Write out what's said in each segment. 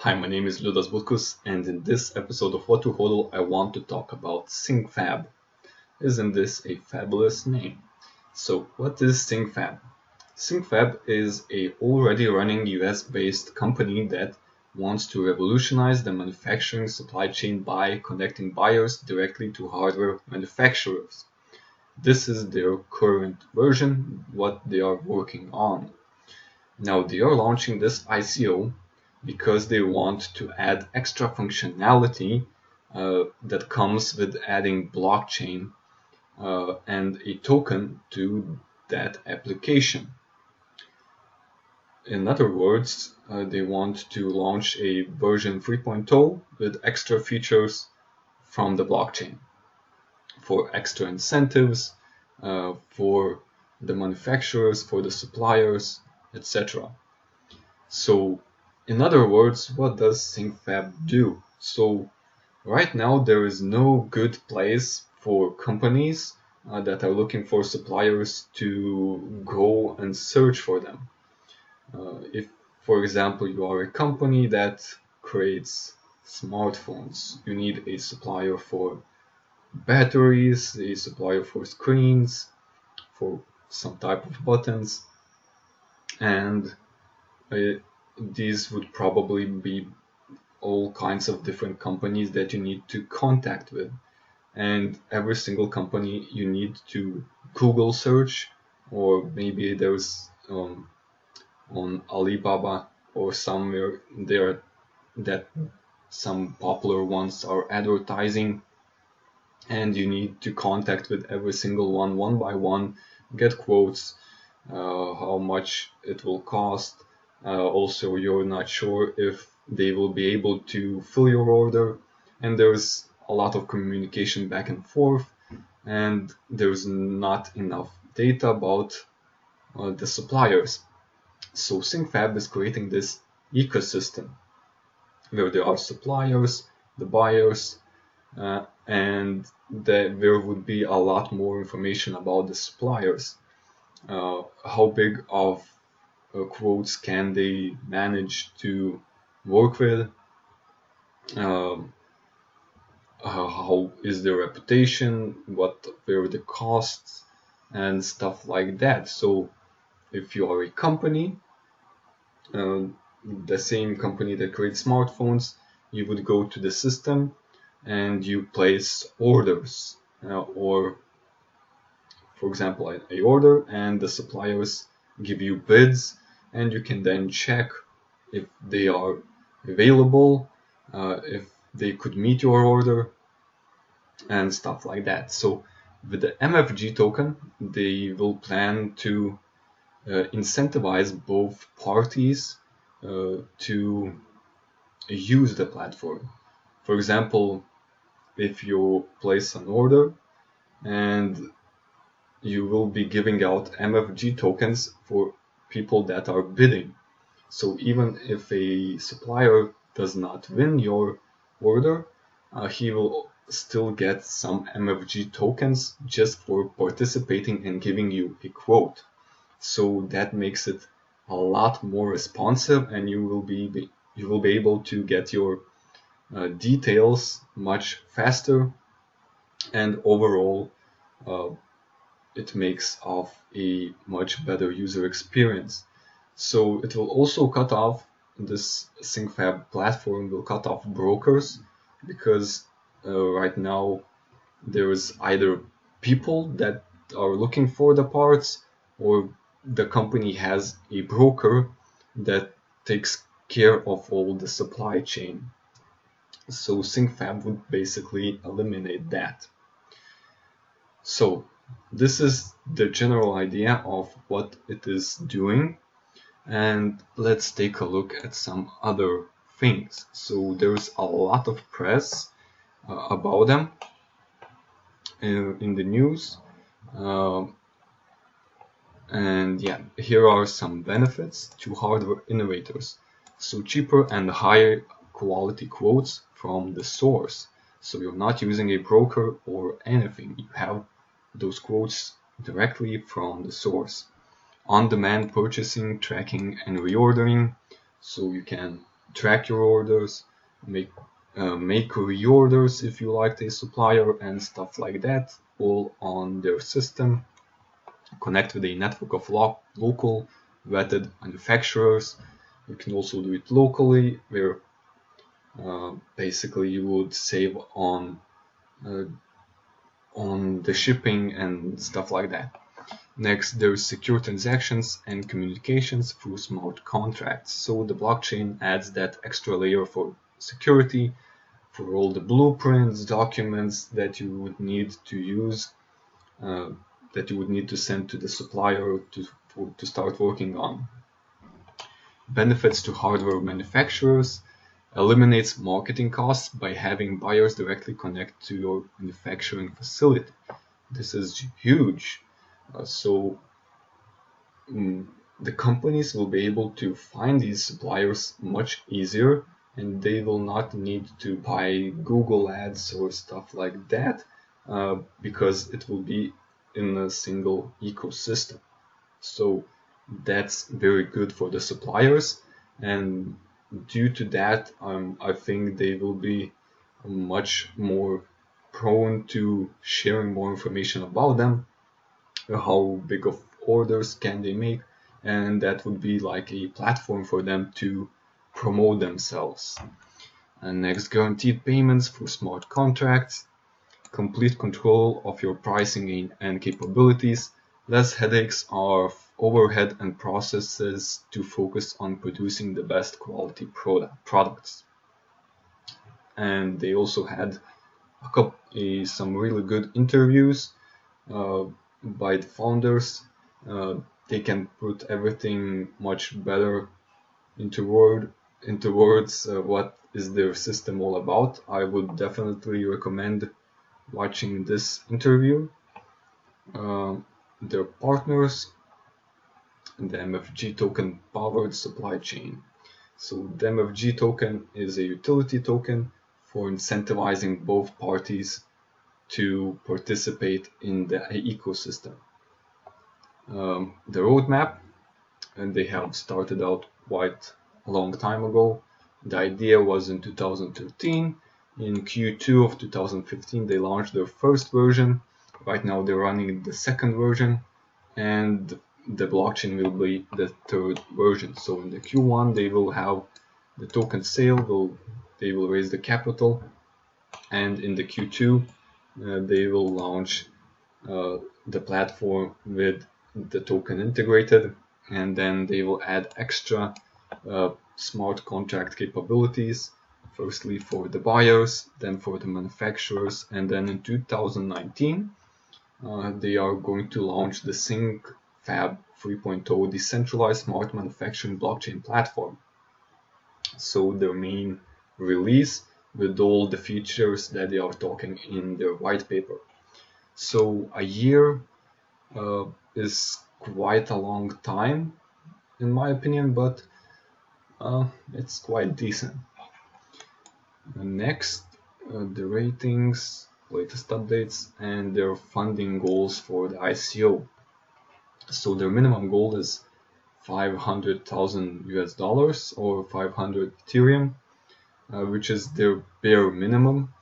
Hi, my name is Liudas Butkus, and in this episode of What to Hodl, I want to talk about SyncFab. Isn't this a fabulous name? So, what is SyncFab? SyncFab is a already running US-based company that wants to revolutionize the manufacturing supply chain by connecting buyers directly to hardware manufacturers. This is their current version, what they are working on. Now they are launching this ICO because they want to add extra functionality that comes with adding blockchain and a token to that application. In other words, they want to launch a version 3.0 with extra features from the blockchain for extra incentives for the manufacturers, for the suppliers, etc. So, in other words, what does SyncFab do? So, right now there is no good place for companies that are looking for suppliers to go and search for them. If, for example, you are a company that creates smartphones, you need a supplier for batteries, a supplier for screens, for some type of buttons, and these would probably be all kinds of different companies that you need to contact with. And every single company you need to Google search, or maybe there's on Alibaba or somewhere there that some popular ones are advertising, and you need to contact with every single one by one, get quotes, how much it will cost. Also, you're not sure if they will be able to fill your order, and there's a lot of communication back and forth, and there's not enough data about the suppliers. So SyncFab is creating this ecosystem where there are suppliers, the buyers, and there would be a lot more information about the suppliers. How big of quotes can they manage to work with? How is their reputation? What were the costs and stuff like that? So if you are a company, the same company that creates smartphones, you would go to the system and you place orders, or for example, a order, and the suppliers give you bids, and you can then check if they are available, if they could meet your order, and stuff like that. So with the MFG token, they will plan to incentivize both parties to use the platform. For example, if you place an order and you will be giving out MFG tokens for people that are bidding. So even if a supplier does not win your order, he will still get some MFG tokens just for participating and giving you a quote. So that makes it a lot more responsive, and you will be able to get your details much faster, and overall it makes of a much better user experience. So it will also cut off, this SyncFab platform will cut off brokers, because right now there is either people that are looking for the parts, or the company has a broker that takes care of all the supply chain. So SyncFab would basically eliminate that. So this is the general idea of what it is doing, and let's take a look at some other things. So there's a lot of press about them in the news, and yeah, here are some benefits to hardware innovators. So cheaper and higher quality quotes from the source. So you're not using a broker or anything. You have those quotes directly from the source. On-demand purchasing, tracking, and reordering. So you can track your orders, make reorders if you liked a supplier and stuff like that, all on their system. Connect with a network of local vetted manufacturers. You can also do it locally, where basically you would save on the shipping and stuff like that. Next, there's secure transactions and communications through smart contracts. So the blockchain adds that extra layer for security, for all the blueprints, documents that you would need to use, that you would need to send to the supplier to start working on. Benefits to hardware manufacturers: eliminates marketing costs by having buyers directly connect to your manufacturing facility. This is huge. So the companies will be able to find these suppliers much easier, and they will not need to buy Google ads or stuff like that, because it will be in a single ecosystem. So that's very good for the suppliers, and due to that, I think they will be much more prone to sharing more information about them, how big of orders can they make, and that would be like a platform for them to promote themselves. And next, guaranteed payments through smart contracts, complete control of your pricing and capabilities, less headaches of overhead and processes to focus on producing the best quality products. And they also had some really good interviews by the founders. They can put everything much better into words, what is their system all about. I would definitely recommend watching this interview. Their partners, the MFG token powered supply chain. So the MFG token is a utility token for incentivizing both parties to participate in the ecosystem. The roadmap, and they have started out quite a long time ago. The idea was in 2013. In Q2 of 2015, they launched their first version. Right now, they're running the second version, and the blockchain will be the third version. So in the Q1, they will have the token sale, they will raise the capital, and in the Q2, they will launch the platform with the token integrated, and then they will add extra smart contract capabilities, firstly for the buyers, then for the manufacturers, and then in 2019 they are going to launch the SyncFab 3.0 decentralized smart manufacturing blockchain platform. So their main release with all the features that they are talking in their white paper. So a year is quite a long time in my opinion, but it's quite decent. Next, the ratings, latest updates, and their funding goals for the ICO. So their minimum goal is 500,000 US dollars or 500 Ethereum, which is their bare minimum.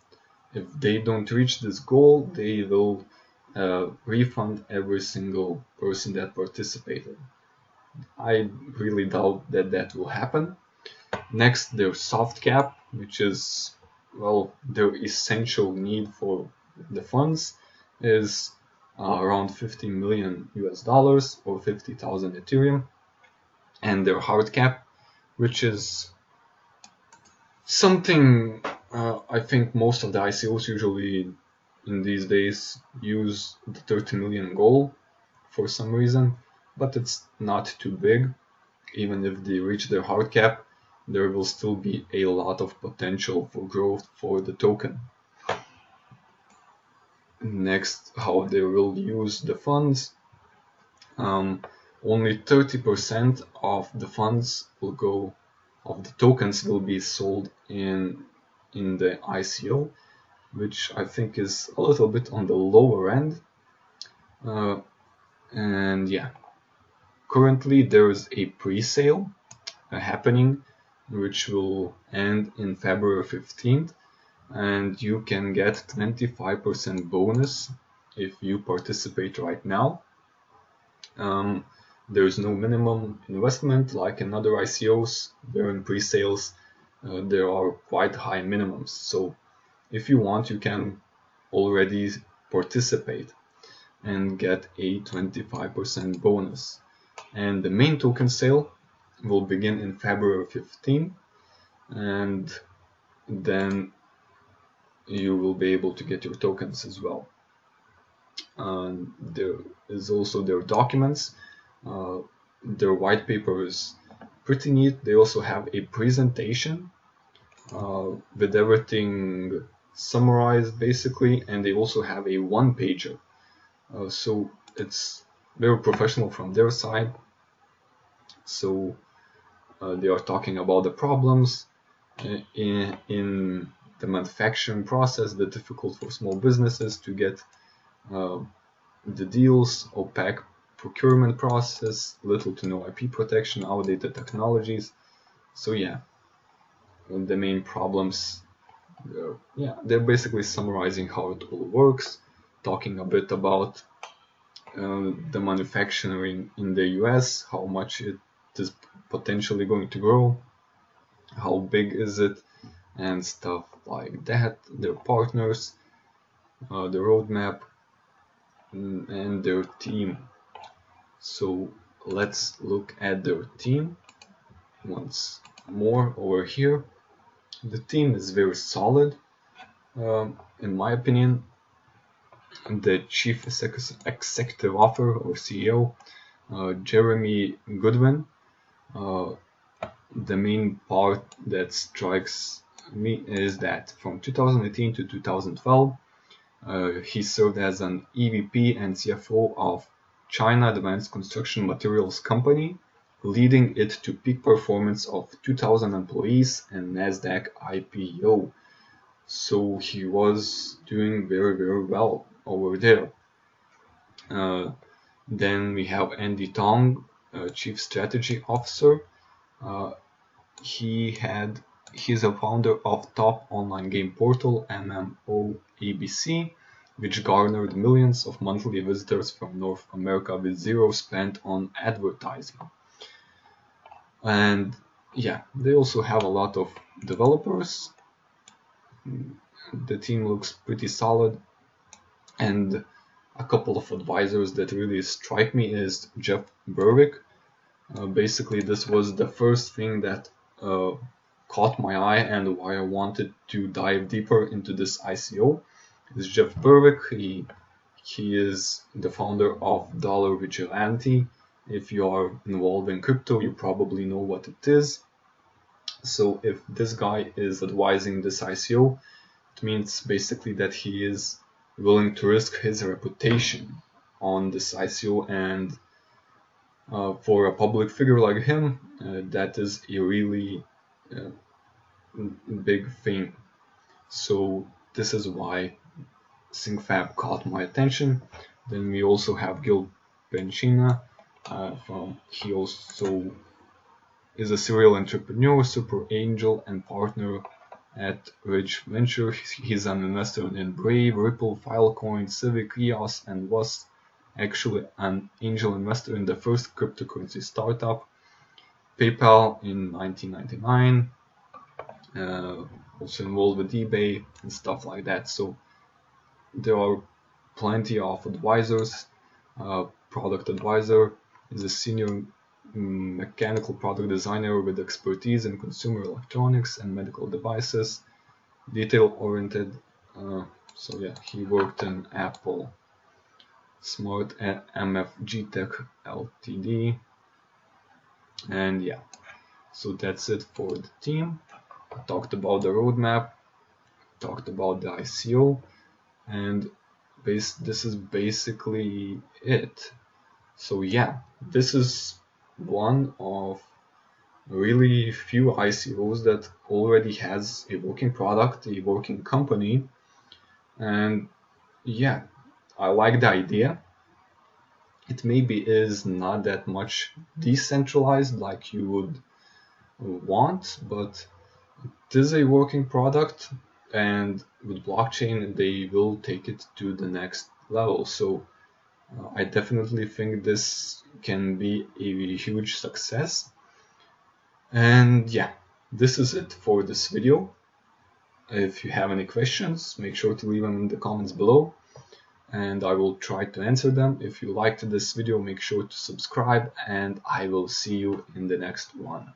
If they don't reach this goal, they will refund every single person that participated. I really doubt that that will happen. Next, their soft cap, which is, well, their essential need for the funds, is around 50 million US dollars or 50,000 Ethereum. And their hard cap, which is something I think most of the ICOs usually in these days use the 30 million goal for some reason, but it's not too big. Even if they reach their hard cap, there will still be a lot of potential for growth for the token. Next, how they will use the funds. Only 30% of the funds will go, of the tokens will be sold in the ICO, which I think is a little bit on the lower end. And yeah, currently there is a pre-sale happening which will end in February 15th, and you can get 25% bonus if you participate right now. There's no minimum investment like in other ICOs. They're in pre-sales. There are quite high minimums. So if you want, you can already participate and get a 25% bonus. And the main token sale will begin in February 15, and then you will be able to get your tokens as well. There is also their documents. Their white paper is pretty neat. They also have a presentation with everything summarized basically, and they also have a one-pager. So it's very professional from their side. So they are talking about the problems in the manufacturing process, the difficult for small businesses to get the deals, opaque procurement process, little to no IP protection, outdated technologies. So yeah, the main problems, they're basically summarizing how it all works, talking a bit about the manufacturing in the US, how much it is potentially going to grow, how big is it, and stuff like that, their partners, the roadmap, and their team. So let's look at their team once more over here. The team is very solid, in my opinion. The chief executive officer or CEO, Jeremy Goodwin. The main part that strikes me is that from 2018 to 2012, he served as an EVP and CFO of China Advanced Construction Materials Company, leading it to peak performance of 2,000 employees and NASDAQ IPO. So he was doing very, very well over there. Then we have Andy Tong, Chief Strategy Officer. He's a founder of top online game portal MMOABC, which garnered millions of monthly visitors from North America with zero spent on advertising. And yeah, they also have a lot of developers. The team looks pretty solid, and a couple of advisors that really strike me is Jeff Berwick. Basically, this was the first thing that caught my eye and why I wanted to dive deeper into this ICO. Is Jeff Berwick. He is the founder of Dollar Vigilante. If you are involved in crypto, you probably know what it is. So if this guy is advising this ICO, it means basically that he is willing to risk his reputation on this ICO, and for a public figure like him, that is a really big thing. So this is why SyncFab caught my attention. Then we also have Gil Benchina. He also is a serial entrepreneur, super angel, and partner at Ridge Venture. He's an investor in Brave, Ripple, Filecoin, Civic, EOS, and was actually an angel investor in the first cryptocurrency startup, PayPal, in 1999. Also involved with eBay and stuff like that. So there are plenty of advisors. Product advisor is a senior mechanical product designer with expertise in consumer electronics and medical devices, detail-oriented. So yeah, he worked in Apple, Smart at MFG Tech Ltd. And yeah, so that's it for the team. I talked about the roadmap, talked about the ICO, and this is basically it. So yeah, this is one of really few ICOs that already has a working product, a working company, and yeah, I like the idea. It maybe is not that much decentralized like you would want, but it is a working product, and with blockchain they will take it to the next level. So I definitely think this can be a huge success. And yeah, this is it for this video. If you have any questions, make sure to leave them in the comments below, and I will try to answer them. If you liked this video, make sure to subscribe, and I will see you in the next one.